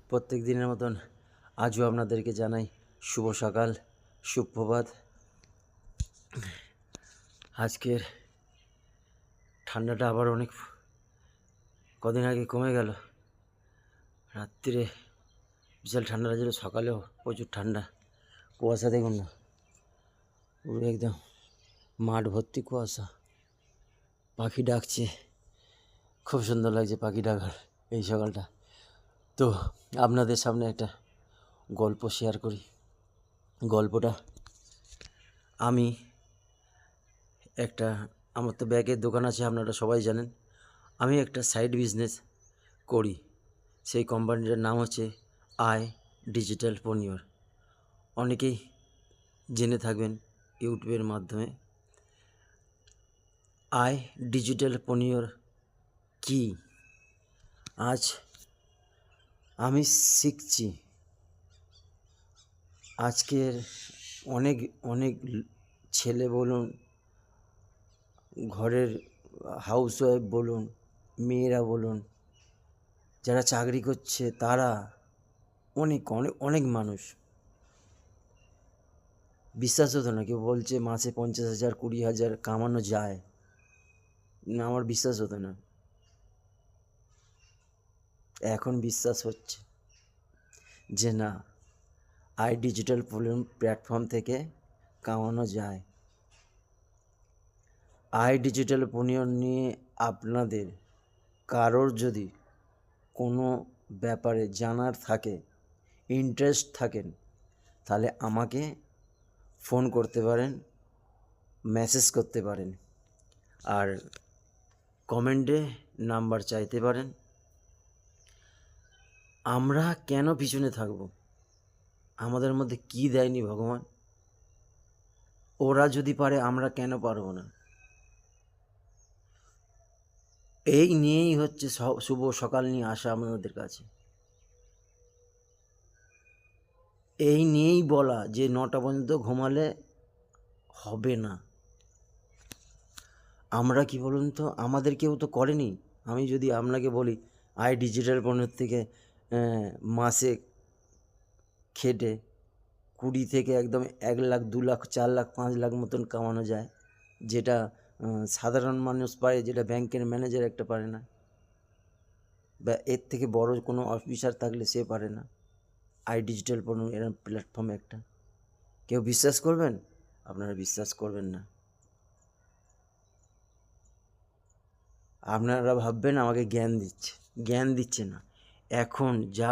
প্রত্যেক দিনের মতন আজও আপনাদেরকে জানাই শুভ সকাল, সুপ্রভাত। আজকের ঠান্ডাটা আবার অনেক কদিন আগে কমে গেল। রাত্রিরে বিশাল ঠান্ডা লাগছিল, সকালেও প্রচুর ঠান্ডা। কুয়াশা দেখুন না, পুরো একদম মাঠ ভর্তি কুয়াশা। পাখি ডাকছে, খুব সুন্দর লাগছে পাখি ডাকার এই সকালটা। তো আপনাদের সামনে একটা গল্প শেয়ার করি। গল্পটা, আমি আমার তো ব্যাগের দোকান আছে, আপনারা সবাই জানেন। আমি একটা সাইড বিজনেস করি, সেই কোম্পানিটার নাম হচ্ছে আই ডিজিটালপ্রেনিউর। অনেকেই জেনে থাকবেন ইউটিউবের মাধ্যমে। আই ডিজিটালপ্রেনিউর কি, আজ আমি শিখছি। আজকের অনেক অনেক ছেলে বলুন, ঘরের হাউসওয়াইফ বলুন, মেয়েরা বলুন, যারা চাকরি করছে, তারা অনেক অনেক অনেক মানুষ, বিশ্বাস হতো না। কেউ বলছে মাসে 50,000 20,000 কামানো যায় না, আমার বিশ্বাস হতো না। এখন বিশ্বাস হচ্ছে যে না, আই ডিজিটাল প্ল্যাটফর্ম থেকে কামানো যায়। আই ডিজিটালপ্রেনিউর নিয়ে আপনাদের কারোর যদি কোনো ব্যাপারে জানার থাকে, ইন্টারেস্ট থাকেন, তাহলে আমাকে ফোন করতে পারেন, মেসেজ করতে পারেন, আর কমেন্টে নাম্বার চাইতে পারেন। আমরা কেন পিছনে থাকব? আমাদের মধ্যে কি দেয়নি ভগবান? ওরা যদি পারে, আমরা কেন পারবো না? এই নিয়েই হচ্ছে শুভ সকাল নিয়ে আসা আমাদের কাছে। এই নিয়েই বলা যে 9টা পর্যন্ত ঘুমালে হবে না। আমরা কি বলুন তো, আমাদের কেউ তো করেনি। আমি যদি আপনাকে বলি আই ডিজিটালপ্রেনিউর থেকে মাসে খেটে 20 থেকে একদম 1 লাখ 2 লাখ 4 লাখ 5 লাখ মতন কামানো যায়, যেটা সাধারণ মানুষ পারে, যেটা ব্যাংকের ম্যানেজার একটা পারে না, বা এর থেকে বড় কোনো অফিসার থাকলে সে পারে না। আই ডিজিটালপ্রেনিউর এরকম প্ল্যাটফর্ম একটা, কেউ বিশ্বাস করবেন? আপনারা বিশ্বাস করবেন না। আপনারা ভাববেন আমাকে জ্ঞান দিচ্ছে, জ্ঞান দিচ্ছে না। এখন যা